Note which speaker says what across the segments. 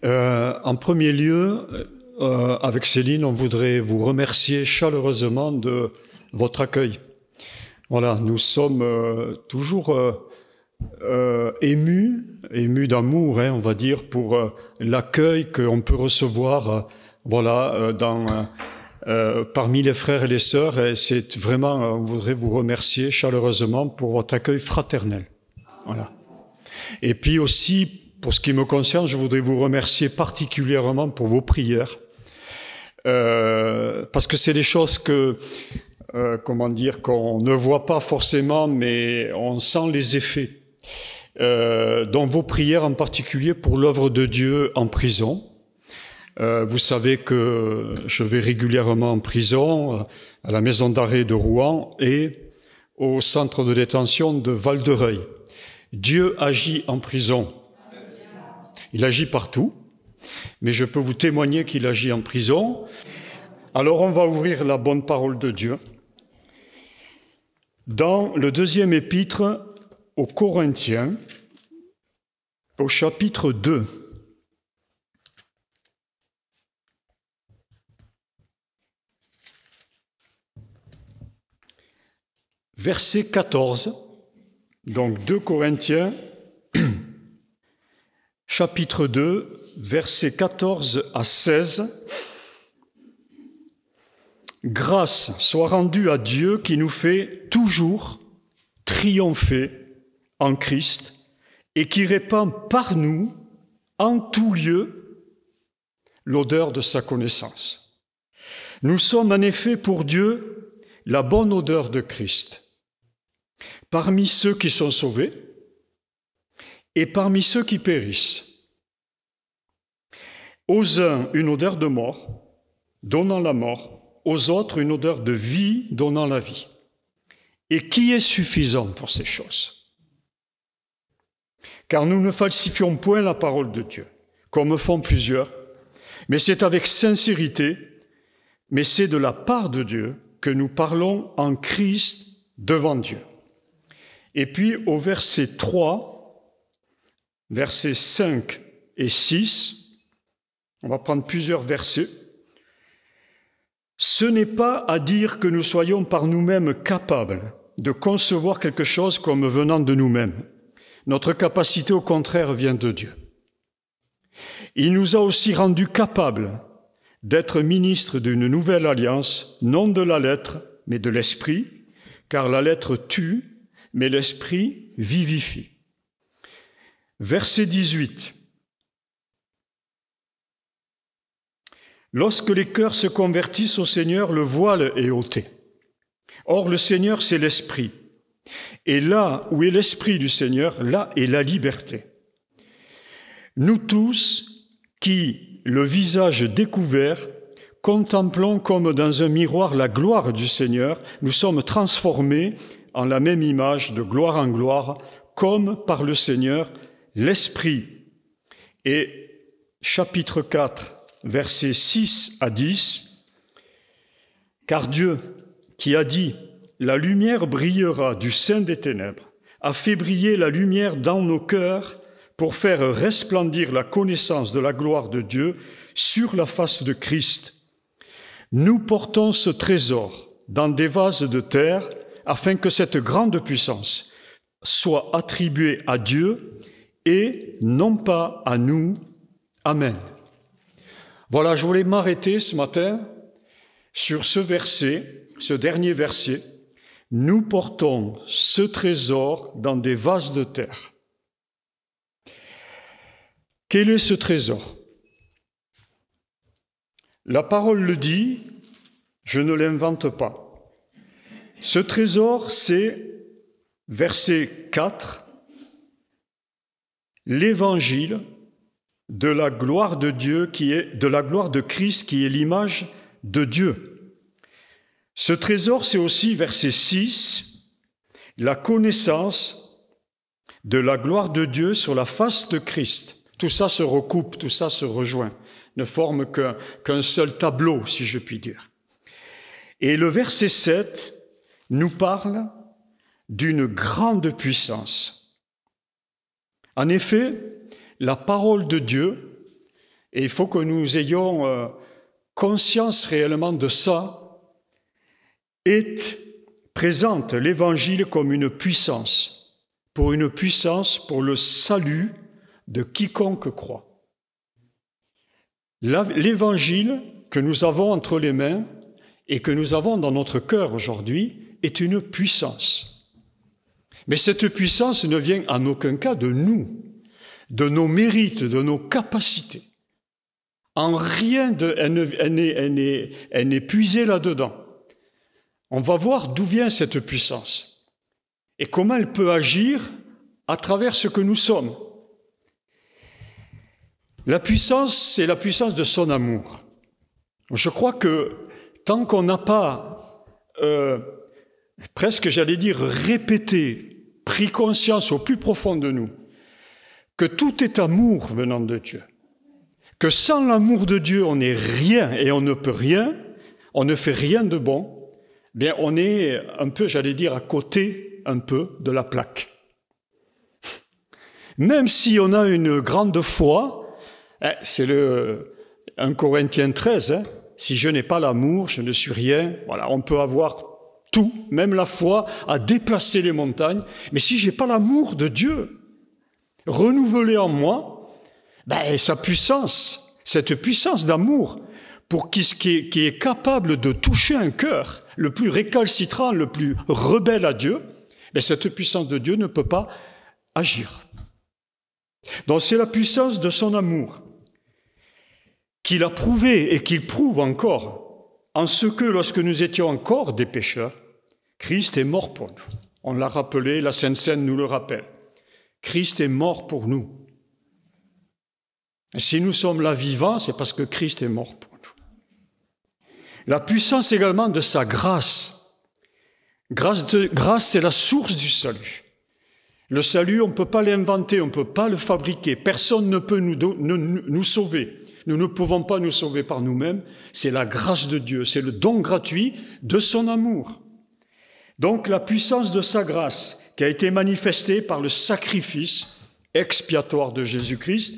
Speaker 1: En premier lieu, avec Céline, on voudrait vous remercier chaleureusement de votre accueil. Voilà, nous sommes toujours émus d'amour, on va dire, pour l'accueil qu'on peut recevoir, parmi les frères et les sœurs. Et c'est vraiment, on voudrait vous remercier chaleureusement pour votre accueil fraternel. Voilà. Et puis aussi, pour ce qui me concerne, je voudrais vous remercier particulièrement pour vos prières, parce que c'est des choses que, qu'on ne voit pas forcément, mais on sent les effets. Dans vos prières en particulier pour l'œuvre de Dieu en prison. Vous savez que je vais régulièrement en prison, à la maison d'arrêt de Rouen et au centre de détention de Val-de-Reuil. Dieu agit en prison. Il agit partout, mais je peux vous témoigner qu'il agit en prison. Alors on va ouvrir la bonne parole de Dieu dans le deuxième épître aux Corinthiens, au chapitre 2. Verset 14, donc 2 Corinthiens, chapitre 2, versets 14 à 16. Grâce soit rendue à Dieu qui nous fait toujours triompher en Christ et qui répand par nous, en tout lieu, l'odeur de sa connaissance. Nous sommes en effet pour Dieu la bonne odeur de Christ, parmi ceux qui sont sauvés et parmi ceux qui périssent. Aux uns, une odeur de mort, donnant la mort, aux autres, une odeur de vie, donnant la vie. Et qui est suffisant pour ces choses? Car nous ne falsifions point la parole de Dieu, comme font plusieurs, mais c'est avec sincérité, mais c'est de la part de Dieu que nous parlons en Christ devant Dieu. Et puis au verset 3, versets 5 et 6, on va prendre plusieurs versets. Ce n'est pas à dire que nous soyons par nous-mêmes capables de concevoir quelque chose comme venant de nous-mêmes. Notre capacité, au contraire, vient de Dieu. Il nous a aussi rendus capables d'être ministres d'une nouvelle alliance, non de la lettre, mais de l'esprit, car la lettre tue, mais l'esprit vivifie. Verset 18. Lorsque les cœurs se convertissent au Seigneur, le voile est ôté. Or, le Seigneur, c'est l'Esprit. Et là où est l'Esprit du Seigneur, là est la liberté. Nous tous, qui, le visage découvert, contemplons comme dans un miroir la gloire du Seigneur, nous sommes transformés en la même image de gloire en gloire, comme par le Seigneur, l'Esprit. Et chapitre 4, versets 6 à 10, « Car Dieu, qui a dit, la lumière brillera du sein des ténèbres, a fait briller la lumière dans nos cœurs pour faire resplendir la connaissance de la gloire de Dieu sur la face de Christ. Nous portons ce trésor dans des vases de terre afin que cette grande puissance soit attribuée à Dieu et non pas à nous. Amen. » Voilà, je voulais m'arrêter ce matin sur ce verset, ce dernier verset. Nous portons ce trésor dans des vases de terre. Quel est ce trésor? La parole le dit, je ne l'invente pas. Ce trésor, c'est, verset 4, l'évangile de la gloire de Dieu de la gloire de Christ qui est l'image de Dieu. Ce trésor, c'est aussi, verset 6, la connaissance de la gloire de Dieu sur la face de Christ. Tout ça se recoupe, tout ça se rejoint, ne forme qu'un seul tableau, si je puis dire. Et le verset 7 nous parle d'une grande puissance. En effet, la parole de Dieu Et il faut que nous ayons conscience réellement de ça, présente l'Évangile comme une puissance pour le salut de quiconque croit. L'Évangile que nous avons entre les mains et que nous avons dans notre cœur aujourd'hui est une puissance. Mais cette puissance ne vient en aucun cas de nous, de nos mérites, de nos capacités. En rien, elle n'est puisée là-dedans. On va voir d'où vient cette puissance et comment elle peut agir à travers ce que nous sommes. La puissance, c'est la puissance de son amour. Je crois que tant qu'on n'a pas, presque j'allais dire répété, pris conscience au plus profond de nous, que tout est amour venant de Dieu, que sans l'amour de Dieu, on n'est rien et on ne peut rien, on ne fait rien de bon, bien on est un peu, j'allais dire, à côté un peu de la plaque. Même si on a une grande foi, c'est le 1 Corinthiens 13, si je n'ai pas l'amour, je ne suis rien. Voilà, on peut avoir tout, même la foi, à déplacer les montagnes, mais si je n'ai pas l'amour de Dieu renouvelé en moi, sa puissance, cette puissance d'amour, qui est capable de toucher un cœur le plus récalcitrant, le plus rebelle à Dieu, cette puissance de Dieu ne peut pas agir. Donc c'est la puissance de son amour qu'il a prouvé et qu'il prouve encore en ce que, lorsque nous étions encore des pécheurs, Christ est mort pour nous. On l'a rappelé, la Sainte Seine nous le rappelle. Christ est mort pour nous. Et si nous sommes là vivants, c'est parce que Christ est mort pour nous. La puissance également de sa grâce. Grâce, c'est la source du salut. Le salut, on ne peut pas l'inventer, on ne peut pas le fabriquer. Personne ne peut nous sauver. Nous ne pouvons pas nous sauver par nous-mêmes. C'est la grâce de Dieu, c'est le don gratuit de son amour. Donc la puissance de sa grâce qui a été manifestée par le sacrifice expiatoire de Jésus-Christ,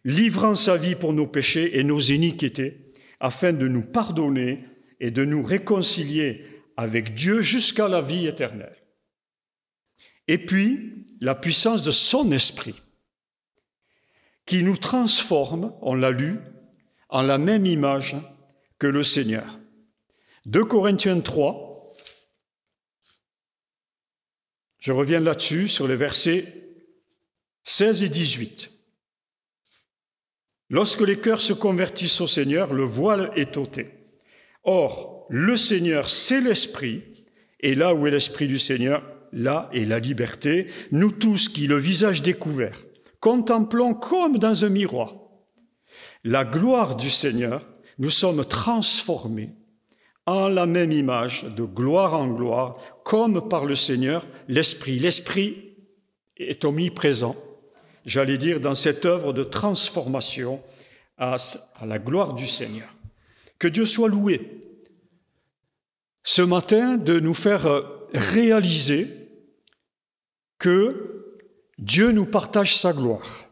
Speaker 1: livrant sa vie pour nos péchés et nos iniquités, afin de nous pardonner et de nous réconcilier avec Dieu jusqu'à la vie éternelle. Et puis, la puissance de son esprit, qui nous transforme, on l'a lu, en la même image que le Seigneur. 2 Corinthiens 3, je reviens là-dessus, sur les versets 16 et 18. Lorsque les cœurs se convertissent au Seigneur, le voile est ôté. Or, le Seigneur, c'est l'Esprit, et là où est l'Esprit du Seigneur, là est la liberté. Nous tous qui, le visage découvert, contemplons comme dans un miroir la gloire du Seigneur, nous sommes transformés en la même image, de gloire en gloire, comme par le Seigneur, l'Esprit. L'Esprit est omniprésent, j'allais dire, dans cette œuvre de transformation à la gloire du Seigneur. Que Dieu soit loué. Ce matin, de nous faire réaliser que Dieu nous partage sa gloire.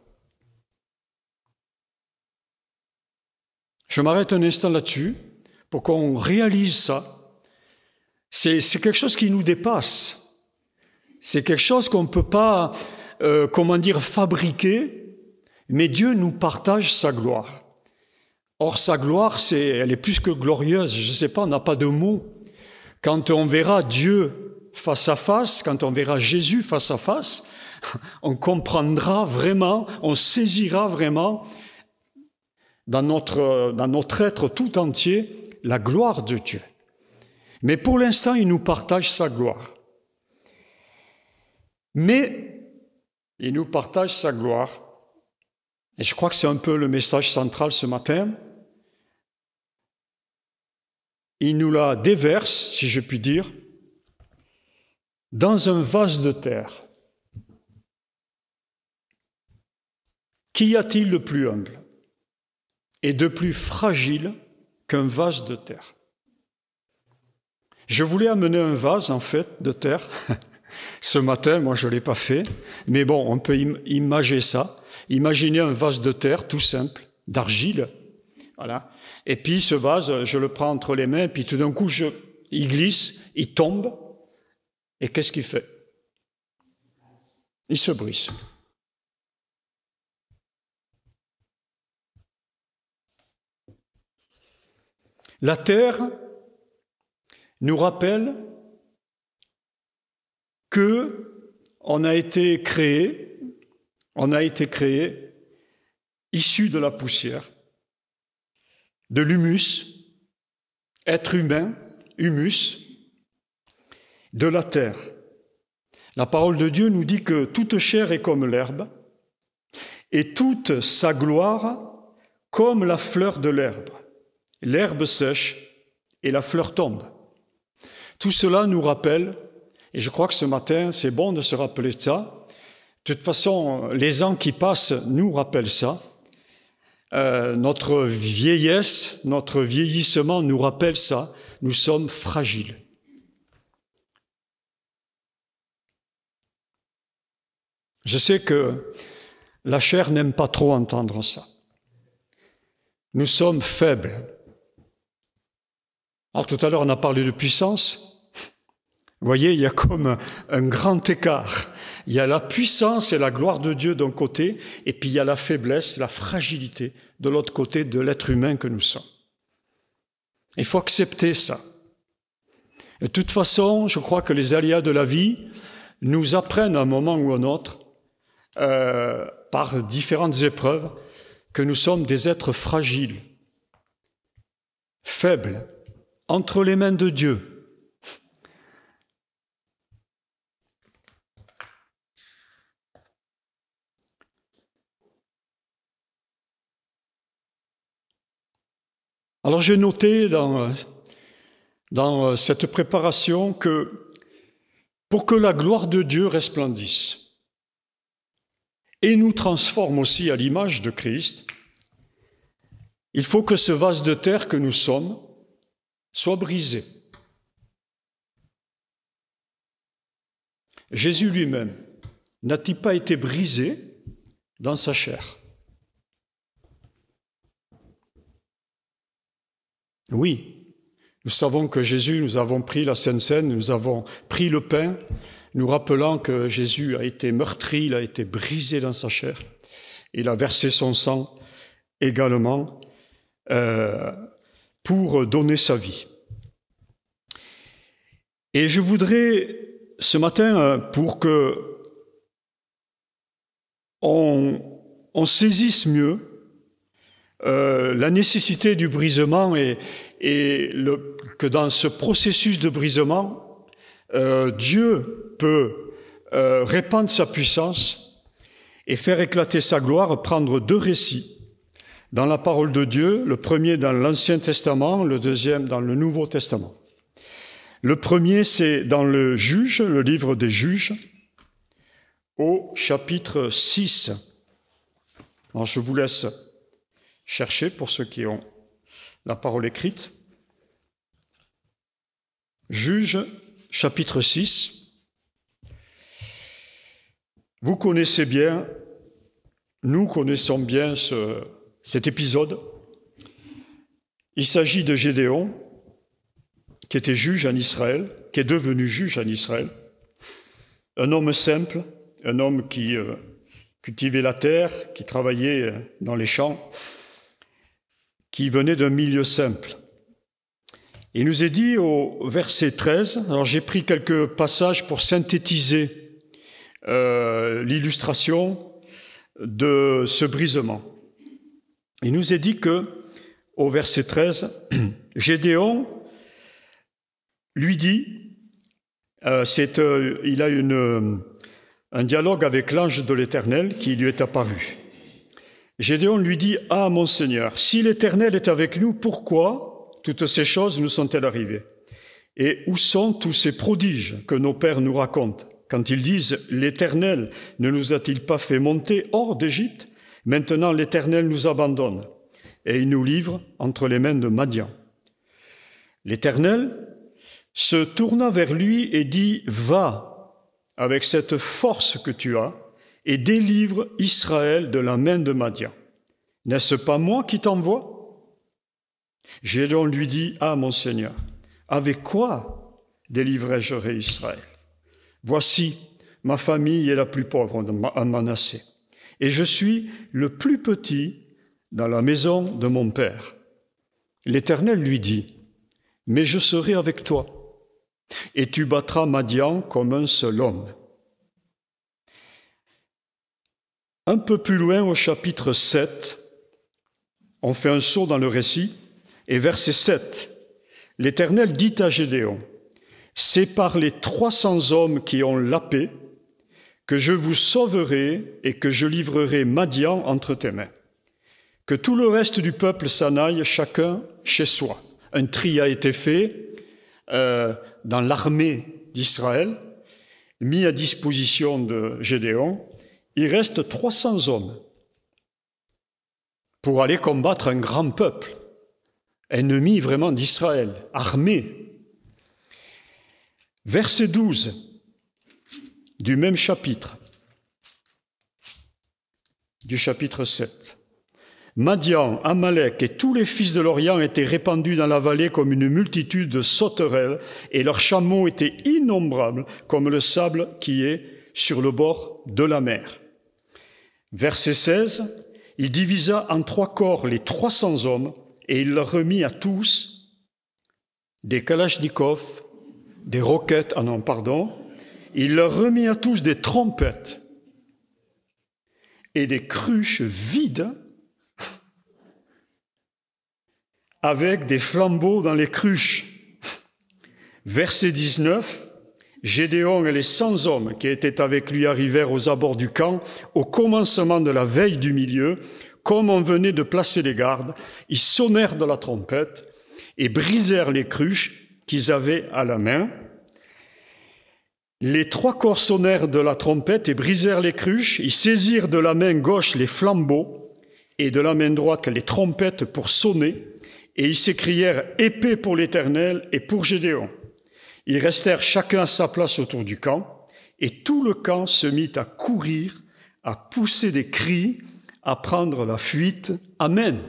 Speaker 1: Je m'arrête un instant là-dessus pour qu'on réalise ça. C'est quelque chose qui nous dépasse. C'est quelque chose qu'on ne peut pas, fabriquer, mais Dieu nous partage sa gloire. Or, sa gloire, elle est plus que glorieuse. Je ne sais pas, on n'a pas de mots. Quand on verra Dieu face à face, quand on verra Jésus face à face, on comprendra vraiment, on saisira vraiment dans notre être tout entier la gloire de Dieu. Mais pour l'instant, il nous partage sa gloire. Mais il nous partage sa gloire, et je crois que c'est un peu le message central ce matin. Il nous la déverse, si je puis dire, dans un vase de terre. Qu'y a-t-il de plus humble et de plus fragile qu'un vase de terre? Je voulais amener un vase, en fait, de terre. Ce matin, moi, je ne l'ai pas fait. Mais bon, on peut imager ça. Imaginez un vase de terre, tout simple, d'argile. Voilà. Et puis ce vase, je le prends entre les mains, puis tout d'un coup, il glisse, il tombe. Et qu'est-ce qu'il fait? Il se brise. La terre nous rappelle que on a été créé issu de la poussière, de l'humus, être humain, humus, de la terre. La parole de Dieu nous dit que toute chair est comme l'herbe et toute sa gloire comme la fleur de l'herbe. L'herbe sèche et la fleur tombe. Tout cela nous rappelle, et je crois que ce matin, c'est bon de se rappeler de ça. De toute façon, les ans qui passent nous rappellent ça. Notre vieillesse, notre vieillissement nous rappelle ça. Nous sommes fragiles. Je sais que la chair n'aime pas trop entendre ça. Nous sommes faibles. Alors tout à l'heure, on a parlé de puissance. Vous voyez, il y a comme un grand écart. Il y a la puissance et la gloire de Dieu d'un côté, et puis il y a la faiblesse, la fragilité de l'autre côté de l'être humain que nous sommes. Il faut accepter ça. Et de toute façon, je crois que les aléas de la vie nous apprennent à un moment ou à un autre, par différentes épreuves, que nous sommes des êtres fragiles, faibles, entre les mains de Dieu. Alors j'ai noté dans cette préparation que pour que la gloire de Dieu resplendisse et nous transforme aussi à l'image de Christ, il faut que ce vase de terre que nous sommes soit brisé. Jésus lui-même n'a-t-il pas été brisé dans sa chair? Oui, nous savons que Jésus, nous avons pris la Sainte Seine, nous avons pris le pain, nous rappelant que Jésus a été meurtri, il a été brisé dans sa chair. Il a versé son sang également pour donner sa vie. Et je voudrais ce matin, pour que on saisisse mieux la nécessité du brisement et que dans ce processus de brisement, Dieu peut répandre sa puissance et faire éclater sa gloire, prendre deux récits dans la parole de Dieu, le premier dans l'Ancien Testament, le deuxième dans le Nouveau Testament. Le premier, c'est dans le Juge, le livre des Juges, au chapitre 6. Alors, je vous laisse chercher pour ceux qui ont la parole écrite. Juge, chapitre 6. Vous connaissez bien, nous connaissons bien cet épisode. Il s'agit de Gédéon, qui était juge en Israël, qui est devenu juge en Israël. Un homme simple, un homme qui cultivait la terre, qui travaillait dans les champs, qui venait d'un milieu simple. Il nous est dit au verset 13, alors j'ai pris quelques passages pour synthétiser l'illustration de ce brisement. Il nous est dit que, au verset 13, Gédéon lui dit, il a un dialogue avec l'ange de l'Éternel qui lui est apparu. Gédéon lui dit, « Ah, mon Seigneur, si l'Éternel est avec nous, pourquoi toutes ces choses nous sont-elles arrivées? Et où sont tous ces prodiges que nos pères nous racontent? Quand ils disent, « L'Éternel ne nous a-t-il pas fait monter hors d'Égypte? Maintenant l'Éternel nous abandonne, et il nous livre entre les mains de Madian. » L'Éternel se tourna vers lui et dit, « Va avec cette force que tu as, et délivre Israël de la main de Madian. N'est-ce pas moi qui t'envoie? Gédéon lui dit, « Ah, mon Seigneur, avec quoi délivrerai-je Israël? Voici, ma famille est la plus pauvre en Manassé, et je suis le plus petit dans la maison de mon père. » L'Éternel lui dit, « Mais je serai avec toi, et tu battras Madian comme un seul homme. » Un peu plus loin, au chapitre 7, on fait un saut dans le récit, et verset 7, l'Éternel dit à Gédéon, « C'est par les 300 hommes qui ont la paix que je vous sauverai et que je livrerai Madian entre tes mains. Que tout le reste du peuple s'en aille, chacun chez soi. » Un tri a été fait dans l'armée d'Israël, mis à disposition de Gédéon. Il reste 300 hommes pour aller combattre un grand peuple, ennemi vraiment d'Israël, armé. Verset 12 du même chapitre, du chapitre 7. Madian, Amalek et tous les fils de l'Orient étaient répandus dans la vallée comme une multitude de sauterelles, et leurs chameaux étaient innombrables comme le sable qui est sur le bord de la mer. Verset 16, il divisa en 3 corps les 300 hommes, et il leur remit à tous des kalachnikovs, des roquettes, il leur remit à tous des trompettes et des cruches vides avec des flambeaux dans les cruches. Verset 19, Gédéon et les 100 hommes qui étaient avec lui arrivèrent aux abords du camp au commencement de la veille du milieu. Comme on venait de placer les gardes, ils sonnèrent de la trompette et brisèrent les cruches qu'ils avaient à la main. Les 3 corps sonnèrent de la trompette et brisèrent les cruches. Ils saisirent de la main gauche les flambeaux et de la main droite les trompettes pour sonner. Et ils s'écrièrent « Épée pour l'Éternel et pour Gédéon ». Ils restèrent chacun à sa place autour du camp, et tout le camp se mit à courir, à pousser des cris, à prendre la fuite. Amen.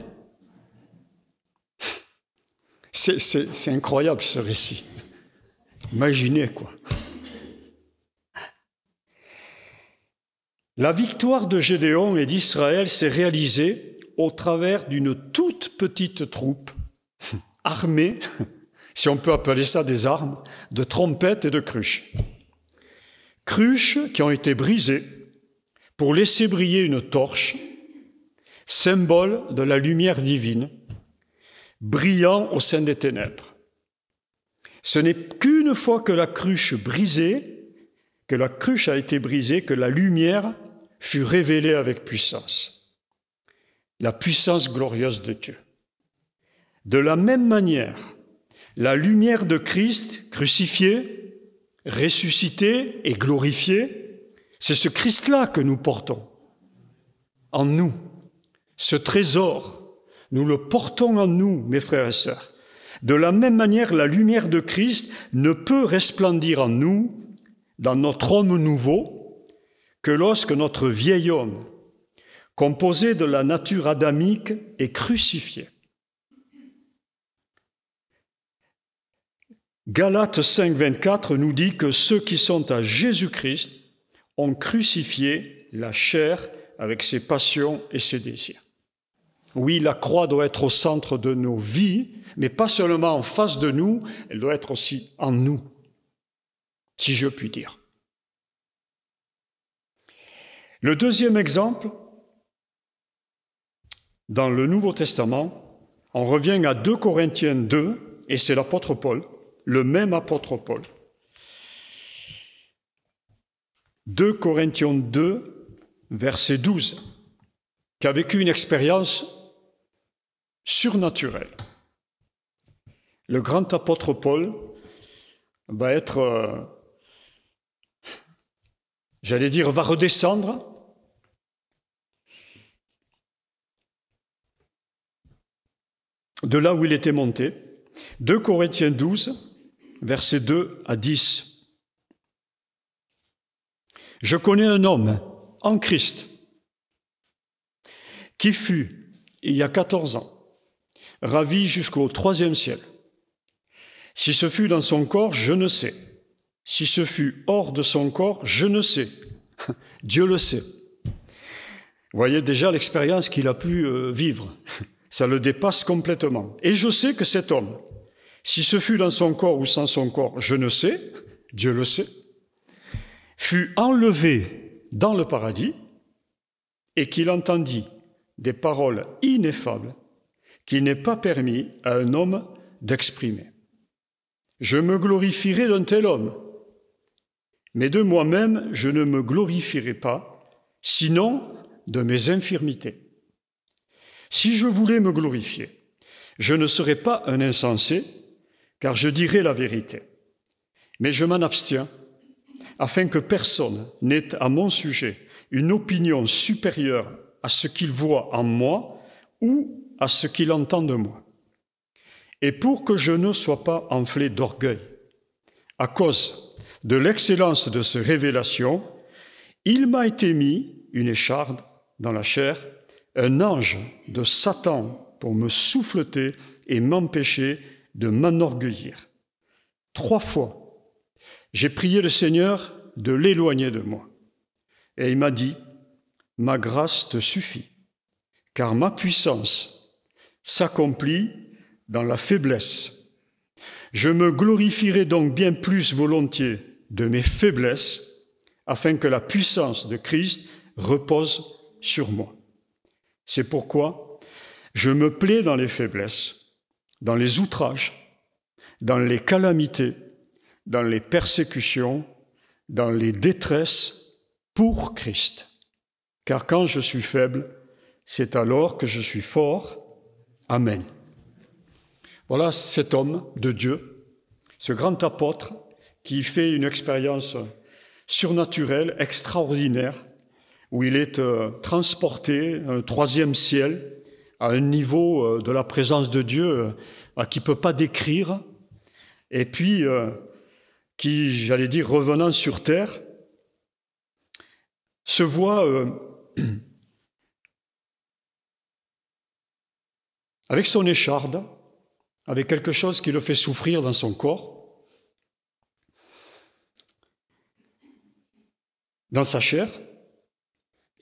Speaker 1: C'est incroyable ce récit. Imaginez quoi. La victoire de Gédéon et d'Israël s'est réalisée au travers d'une toute petite troupe armée, si on peut appeler ça des armes, de trompettes et de cruches. Cruches qui ont été brisées pour laisser briller une torche, symbole de la lumière divine, brillant au sein des ténèbres. Ce n'est qu'une fois que la cruche a été brisée, que la lumière fut révélée avec puissance. La puissance glorieuse de Dieu. De la même manière, la lumière de Christ, crucifié, ressuscité et glorifié, c'est ce Christ-là que nous portons en nous. Ce trésor, nous le portons en nous, mes frères et sœurs. De la même manière, la lumière de Christ ne peut resplendir en nous, dans notre homme nouveau, que lorsque notre vieil homme, composé de la nature adamique, est crucifié. Galates 5, 24 nous dit que ceux qui sont à Jésus-Christ ont crucifié la chair avec ses passions et ses désirs. Oui, la croix doit être au centre de nos vies, mais pas seulement en face de nous, elle doit être aussi en nous, si je puis dire. Le deuxième exemple, dans le Nouveau Testament, on revient à 2 Corinthiens 2, et c'est l'apôtre Paul, le même apôtre Paul. 2 Corinthiens 2, verset 12, qui a vécu une expérience surnaturelle. Le grand apôtre Paul va être, va redescendre de là où il était monté. 2 Corinthiens 12, versets 2 à 10. Je connais un homme en Christ qui fut il y a 14 ans, ravi jusqu'au 3e ciel. Si ce fut dans son corps, je ne sais. Si ce fut hors de son corps, je ne sais. Dieu le sait. Vous voyez déjà l'expérience qu'il a pu vivre. Ça le dépasse complètement. Et je sais que cet homme, si ce fut dans son corps ou sans son corps, je ne sais, Dieu le sait, fut enlevé dans le paradis et qu'il entendit des paroles ineffables qu'il n'est pas permis à un homme d'exprimer. Je me glorifierai d'un tel homme, mais de moi-même je ne me glorifierai pas, sinon de mes infirmités. Si je voulais me glorifier, je ne serais pas un insensé, car je dirais la vérité. Mais je m'en abstiens, afin que personne n'ait à mon sujet une opinion supérieure à ce qu'il voit en moi ou à ce qu'il entend de moi. Et pour que je ne sois pas enflé d'orgueil, à cause de l'excellence de ces révélations, il m'a été mis une écharde dans la chair, un ange de Satan pour me souffleter et m'empêcher de m'enorgueillir. 3 fois, j'ai prié le Seigneur de l'éloigner de moi. Et il m'a dit, « Ma grâce te suffit, car ma puissance s'accomplit dans la faiblesse. Je me glorifierai donc bien plus volontiers de mes faiblesses, afin que la puissance de Christ repose sur moi. C'est pourquoi je me plais dans les faiblesses, dans les outrages, dans les calamités, dans les persécutions, dans les détresses, pour Christ. Car quand je suis faible, c'est alors que je suis fort. Amen. » Voilà cet homme de Dieu, ce grand apôtre qui fait une expérience surnaturelle, extraordinaire, où il est transporté à un 3e ciel, à un niveau de la présence de Dieu qu'il ne peut pas décrire, et puis qui, j'allais dire, revenant sur terre, se voit avec son écharde, avec quelque chose qui le fait souffrir dans son corps, dans sa chair,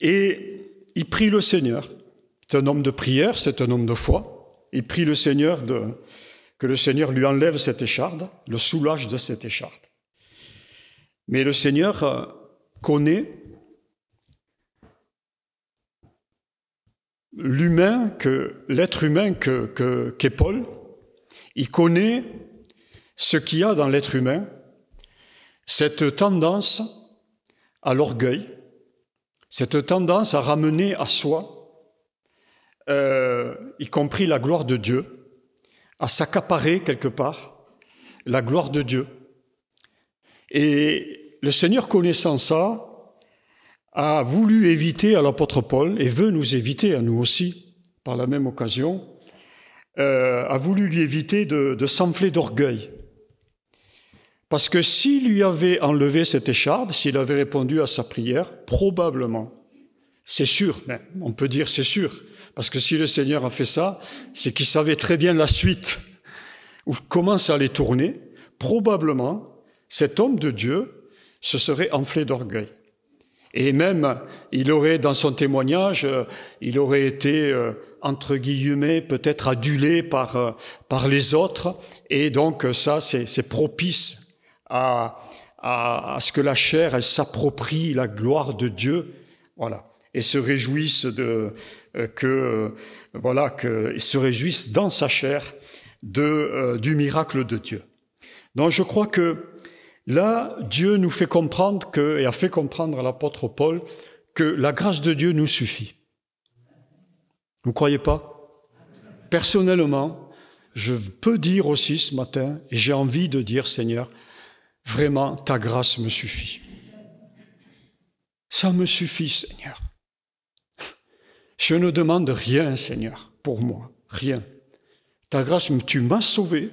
Speaker 1: et il prie le Seigneur. C'est un homme de prière, c'est un homme de foi. Il prie le Seigneur que le Seigneur lui enlève cette écharde, le soulage de cette écharde. Mais le Seigneur connaît l'être humain qu'est Paul. Il connaît ce qu'il y a dans l'être humain, cette tendance à l'orgueil, cette tendance à ramener à soi, y compris la gloire de Dieu, à s'accaparer quelque part la gloire de Dieu. Et le Seigneur, connaissant ça, a voulu éviter à l'apôtre Paul, et veut nous éviter à nous aussi, par la même occasion, a voulu lui éviter de s'enfler d'orgueil. Parce que s'il lui avait enlevé cette écharde, s'il avait répondu à sa prière, probablement, c'est sûr, mais on peut dire c'est sûr, parce que si le Seigneur a fait ça, c'est qu'il savait très bien la suite, ou comment ça allait tourner. Probablement, cet homme de Dieu se serait enflé d'orgueil. Et même, il aurait, dans son témoignage, il aurait été, entre guillemets, peut-être adulé par les autres, et donc ça, c'est propice à ce que la chair, elle s'approprie la gloire de Dieu, voilà, et se réjouisse se réjouisse dans sa chair du miracle de Dieu. Donc je crois que là, Dieu nous fait comprendre et a fait comprendre à l'apôtre Paul que la grâce de Dieu nous suffit. Vous ne croyez pas? Personnellement, je peux dire aussi ce matin, et j'ai envie de dire, Seigneur, vraiment, ta grâce me suffit. Ça me suffit, Seigneur. Je ne demande rien, Seigneur, pour moi, rien. Ta grâce, tu m'as sauvé.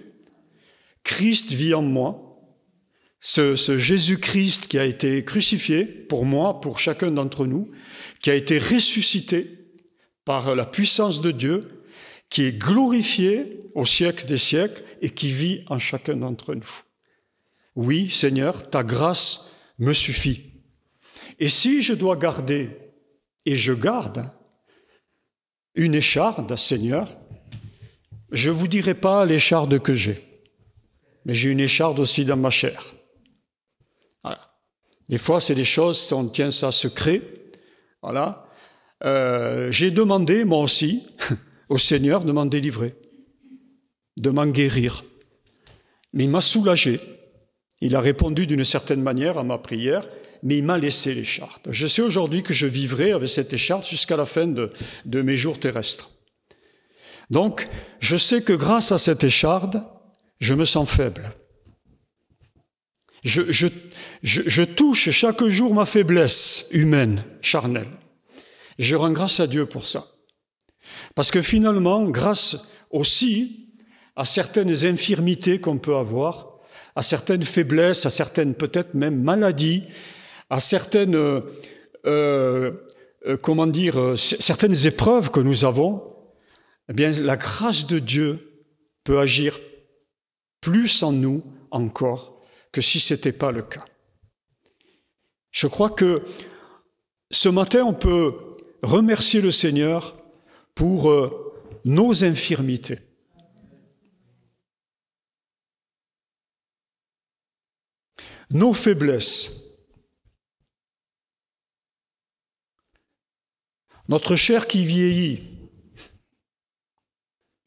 Speaker 1: Christ vit en moi. Ce Jésus-Christ qui a été crucifié pour moi, pour chacun d'entre nous, qui a été ressuscité par la puissance de Dieu, qui est glorifié au siècle des siècles et qui vit en chacun d'entre nous. Oui, Seigneur, ta grâce me suffit. Et si je dois garder, et je garde, une écharde, Seigneur, je ne vous dirai pas l'écharde que j'ai, mais j'ai une écharde aussi dans ma chair. Voilà. Des fois, c'est des choses, on tient ça secret. Voilà. J'ai demandé, moi aussi, au Seigneur de m'en délivrer, de m'en guérir. Mais il m'a soulagé. Il a répondu d'une certaine manière à ma prière, mais il m'a laissé l'écharde. Je sais aujourd'hui que je vivrai avec cette écharde jusqu'à la fin de mes jours terrestres. Donc, je sais que grâce à cette écharde, je me sens faible. Je touche chaque jour ma faiblesse humaine, charnelle. Et je rends grâce à Dieu pour ça. Parce que finalement, grâce aussi à certaines infirmités qu'on peut avoir, à certaines faiblesses, à certaines peut-être même maladies, à certaines, certaines épreuves que nous avons, eh bien, la grâce de Dieu peut agir plus en nous encore que si ce n'était pas le cas. Je crois que ce matin, on peut remercier le Seigneur pour nos infirmités. Nos faiblesses. Notre chair qui vieillit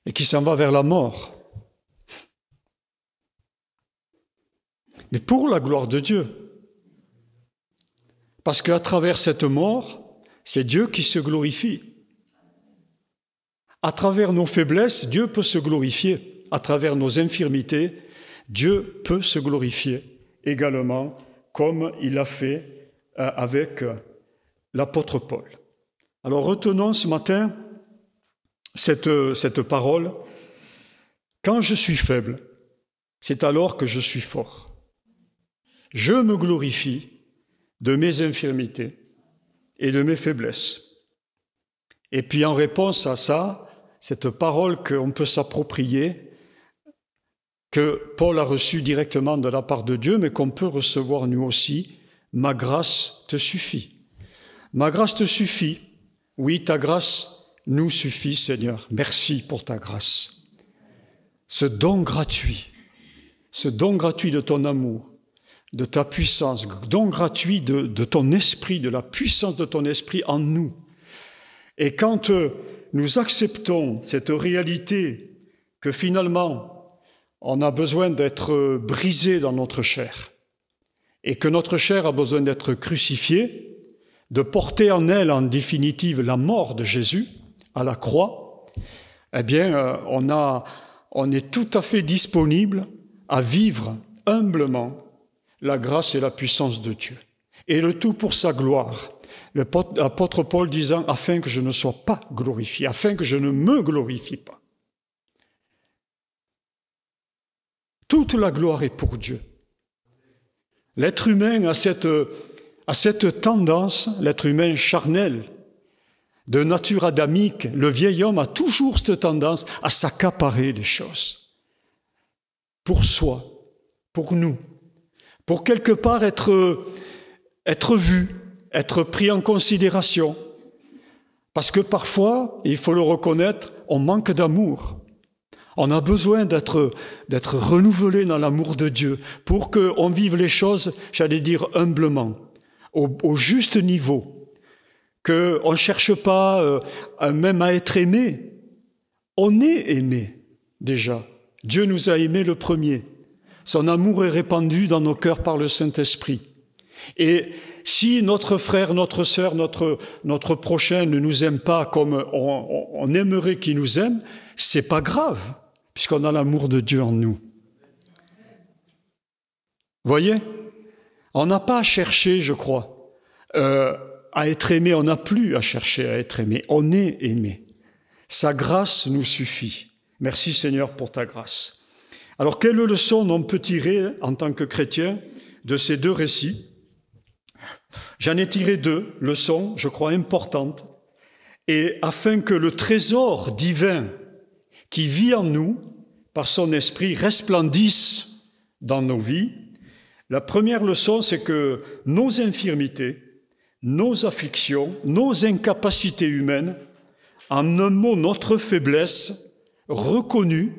Speaker 1: et qui s'en va vers la mort. Mais pour la gloire de Dieu. Parce qu'à travers cette mort, c'est Dieu qui se glorifie. À travers nos faiblesses, Dieu peut se glorifier. À travers nos infirmités, Dieu peut se glorifier également, comme il l'a fait avec l'apôtre Paul. Alors retenons ce matin cette parole. Quand je suis faible, c'est alors que je suis fort. Je me glorifie de mes infirmités et de mes faiblesses. Et puis en réponse à ça, cette parole qu'on peut s'approprier, que Paul a reçue directement de la part de Dieu, mais qu'on peut recevoir nous aussi, ma grâce te suffit. Ma grâce te suffit. Oui, ta grâce nous suffit, Seigneur. Merci pour ta grâce. Ce don gratuit de ton amour, de ta puissance, don gratuit de ton esprit, de la puissance de ton esprit en nous. Et quand nous acceptons cette réalité que finalement, on a besoin d'être brisé dans notre chair et que notre chair a besoin d'être crucifiée, de porter en elle, en définitive, la mort de Jésus à la croix, eh bien, on est tout à fait disponible à vivre humblement la grâce et la puissance de Dieu. Et le tout pour sa gloire. L'apôtre Paul disant, afin que je ne sois pas glorifié, afin que je ne me glorifie pas. Toute la gloire est pour Dieu. L'être humain a cette tendance, l'être humain charnel, de nature adamique, le vieil homme a toujours cette tendance à s'accaparer des choses. Pour soi, pour nous, pour quelque part être vu, être pris en considération. Parce que parfois, il faut le reconnaître, on manque d'amour. On a besoin d'être renouvelé dans l'amour de Dieu pour qu'on vive les choses, j'allais dire humblement, au juste niveau, qu'on ne cherche pas même à être aimé. On est aimé déjà. Dieu nous a aimés le premier. Son amour est répandu dans nos cœurs par le Saint-Esprit. Et si notre frère, notre sœur, notre prochain ne nous aime pas comme on aimerait qu'il nous aime, c'est pas grave, puisqu'on a l'amour de Dieu en nous. Voyez, on n'a pas à chercher, je crois, à être aimé. On n'a plus à chercher à être aimé. On est aimé. Sa grâce nous suffit. Merci Seigneur pour ta grâce. Alors, quelle leçon on peut tirer en tant que chrétien de ces deux récits ? J'en ai tiré deux leçons, je crois, importantes. et afin que le trésor divin qui vit en nous, par son esprit, resplendisse dans nos vies. La première leçon, c'est que nos infirmités, nos afflictions, nos incapacités humaines, en un mot, notre faiblesse, reconnue,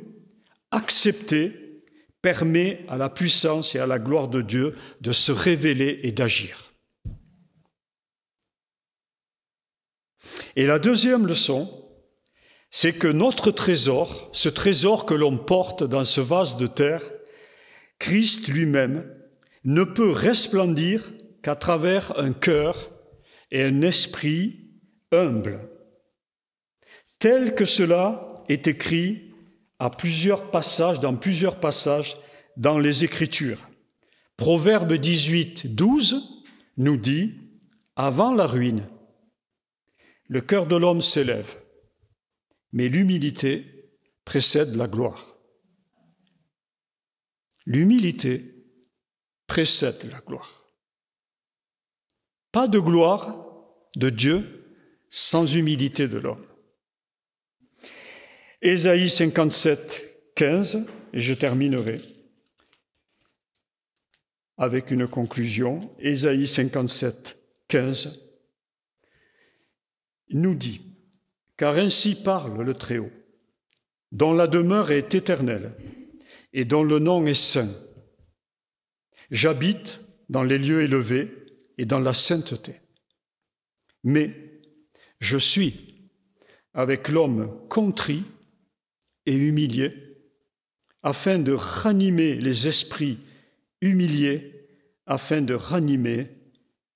Speaker 1: acceptée, permet à la puissance et à la gloire de Dieu de se révéler et d'agir. Et la deuxième leçon, c'est que notre trésor, ce trésor que l'on porte dans ce vase de terre, Christ lui-même, ne peut resplendir qu'à travers un cœur et un esprit humble, tel que cela est écrit dans plusieurs passages dans les Écritures. Proverbe 18, 12 nous dit « Avant la ruine, le cœur de l'homme s'élève, mais l'humilité précède la gloire. » L'humilité précède la gloire. Pas de gloire de Dieu sans humilité de l'homme. Ésaïe 57, 15, et je terminerai avec une conclusion. Ésaïe 57, 15 nous dit « Car ainsi parle le Très-Haut, dont la demeure est éternelle et dont le nom est saint. J'habite dans les lieux élevés et dans la sainteté. Mais je suis avec l'homme contrit et humilié, afin de ranimer les esprits humiliés, afin de ranimer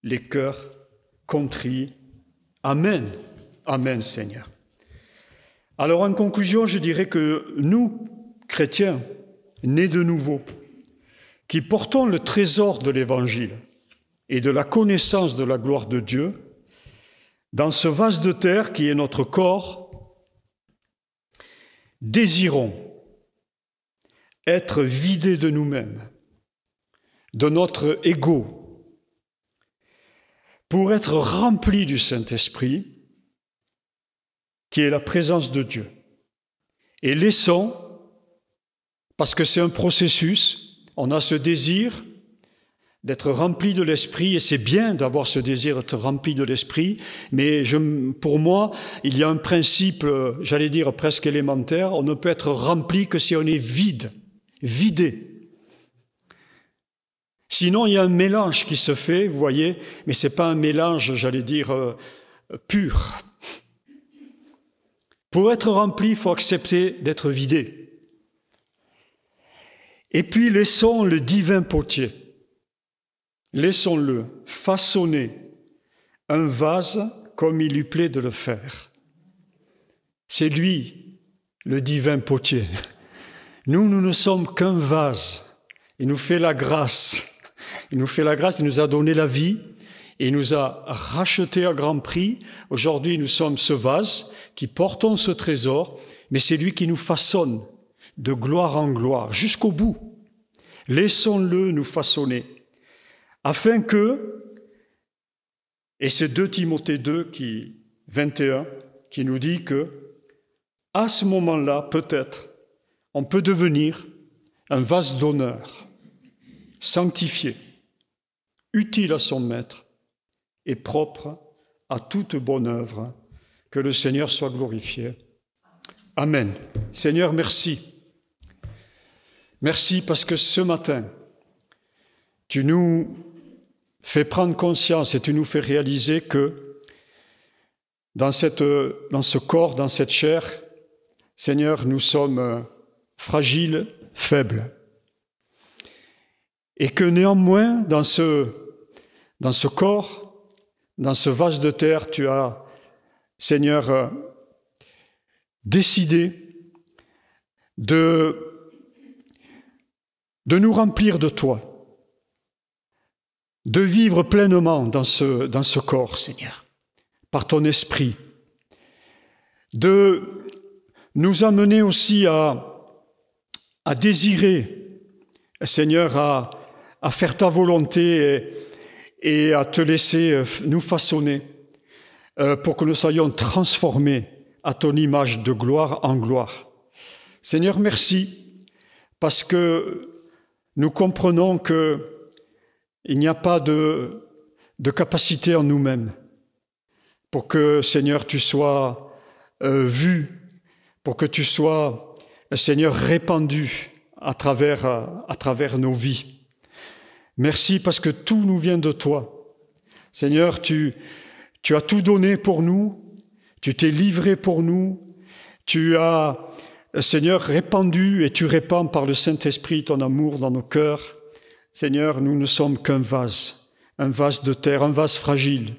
Speaker 1: les cœurs contrits. Amen. Amen, Seigneur. » Alors, en conclusion, je dirais que nous, chrétiens, nés de nouveau, qui portons le trésor de l'Évangile et de la connaissance de la gloire de Dieu, dans ce vase de terre qui est notre corps, désirons être vidés de nous-mêmes, de notre ego, pour être remplis du Saint-Esprit, qui est la présence de Dieu. Et laissons, parce que c'est un processus, on a ce désir d'être rempli de l'Esprit, et c'est bien d'avoir ce désir d'être rempli de l'Esprit, mais pour moi, il y a un principe, j'allais dire presque élémentaire, on ne peut être rempli que si on est vide, vidé. Sinon, il y a un mélange qui se fait, vous voyez, mais ce n'est pas un mélange, j'allais dire, pur. Pour être rempli, il faut accepter d'être vidé. Et puis, laissons le divin potier, laissons-le façonner un vase comme il lui plaît de le faire. C'est lui, le divin potier. Nous ne sommes qu'un vase. Il nous fait la grâce. Il nous fait la grâce, il nous a donné la vie. Et il nous a racheté à grand prix. Aujourd'hui, nous sommes ce vase qui portons ce trésor, mais c'est lui qui nous façonne de gloire en gloire, jusqu'au bout. Laissons-le nous façonner, afin que, et c'est 2 Timothée 2, 21, qui nous dit que, à ce moment-là, peut-être, on peut devenir un vase d'honneur, sanctifié, utile à son maître, et propre à toute bonne œuvre. Que le Seigneur soit glorifié. Amen. Seigneur, merci. Merci parce que ce matin, tu nous fais prendre conscience et tu nous fais réaliser que dans ce corps, dans cette chair, Seigneur, nous sommes fragiles, faibles. Et que néanmoins, dans ce corps, dans ce vase de terre, tu as, Seigneur, décidé de nous remplir de toi, de vivre pleinement dans ce corps, Seigneur, par ton esprit, de nous amener aussi à désirer, Seigneur, à faire ta volonté et à te laisser nous façonner, pour que nous soyons transformés à ton image de gloire en gloire. Seigneur, merci, parce que nous comprenons qu'il n'y a pas de capacité en nous-mêmes pour que, Seigneur, tu sois vu, pour que tu sois, Seigneur, répandu à travers nos vies. Merci parce que tout nous vient de toi. Seigneur, tu as tout donné pour nous, tu t'es livré pour nous, tu as, Seigneur, répandu et tu répands par le Saint-Esprit ton amour dans nos cœurs. Seigneur, nous ne sommes qu'un vase de terre, un vase fragile.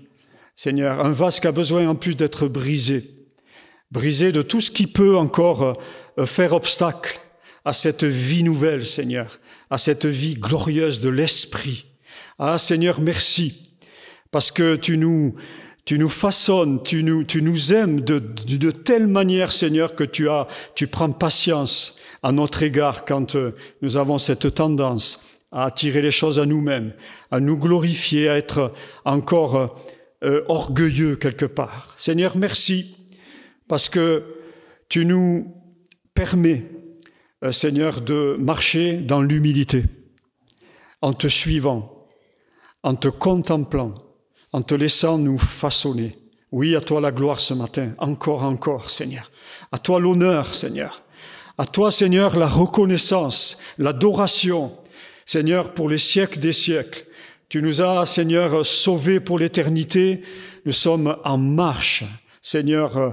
Speaker 1: Seigneur, un vase qui a besoin en plus d'être brisé de tout ce qui peut encore faire obstacle à cette vie nouvelle, Seigneur, à cette vie glorieuse de l'Esprit. Ah, Seigneur, merci, parce que tu nous façonnes, tu nous aimes de telle manière, Seigneur, que tu prends patience à notre égard quand nous avons cette tendance à attirer les choses à nous-mêmes, à nous glorifier, à être encore orgueilleux quelque part. Seigneur, merci, parce que tu nous permets, Seigneur, de marcher dans l'humilité, en te suivant, en te contemplant, en te laissant nous façonner. Oui, à toi la gloire ce matin, encore, Seigneur. À toi l'honneur, Seigneur. À toi, Seigneur, la reconnaissance, l'adoration, Seigneur, pour les siècles des siècles. Tu nous as, Seigneur, sauvés pour l'éternité. Nous sommes en marche, Seigneur,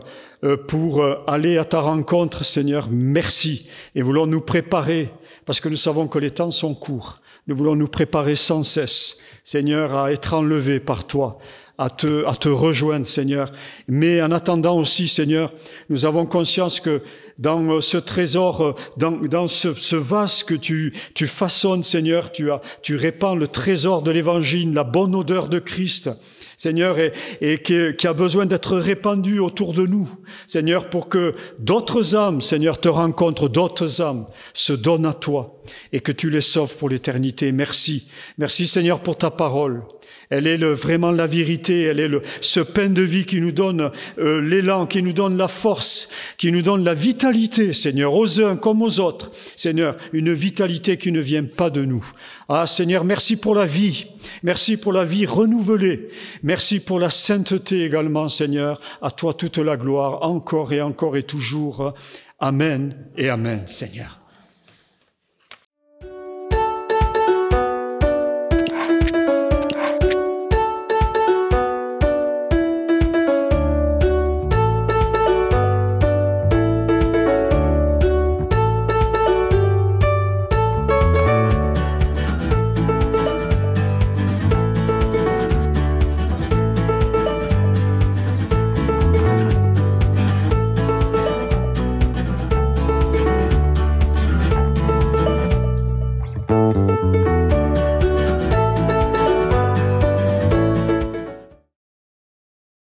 Speaker 1: pour aller à ta rencontre, Seigneur, merci. Et voulons nous préparer, parce que nous savons que les temps sont courts. Nous voulons nous préparer sans cesse, Seigneur, à être enlevés par toi, à te rejoindre, Seigneur. Mais en attendant aussi, Seigneur, nous avons conscience que dans ce trésor, dans ce vase que tu façonnes, Seigneur, tu répands le trésor de l'Évangile, la bonne odeur de Christ, Seigneur, et qui a besoin d'être répandu autour de nous, Seigneur, pour que d'autres âmes, Seigneur, te rencontrent, d'autres âmes se donnent à toi et que tu les sauves pour l'éternité. Merci. Merci, Seigneur, pour ta parole. Elle est vraiment la vérité, elle est ce pain de vie qui nous donne l'élan, qui nous donne la force, qui nous donne la vitalité, Seigneur, aux uns comme aux autres. Seigneur, une vitalité qui ne vient pas de nous. Ah, Seigneur, merci pour la vie. Merci pour la vie renouvelée. Merci pour la sainteté également, Seigneur. À toi toute la gloire, encore et toujours. Amen et amen, Seigneur.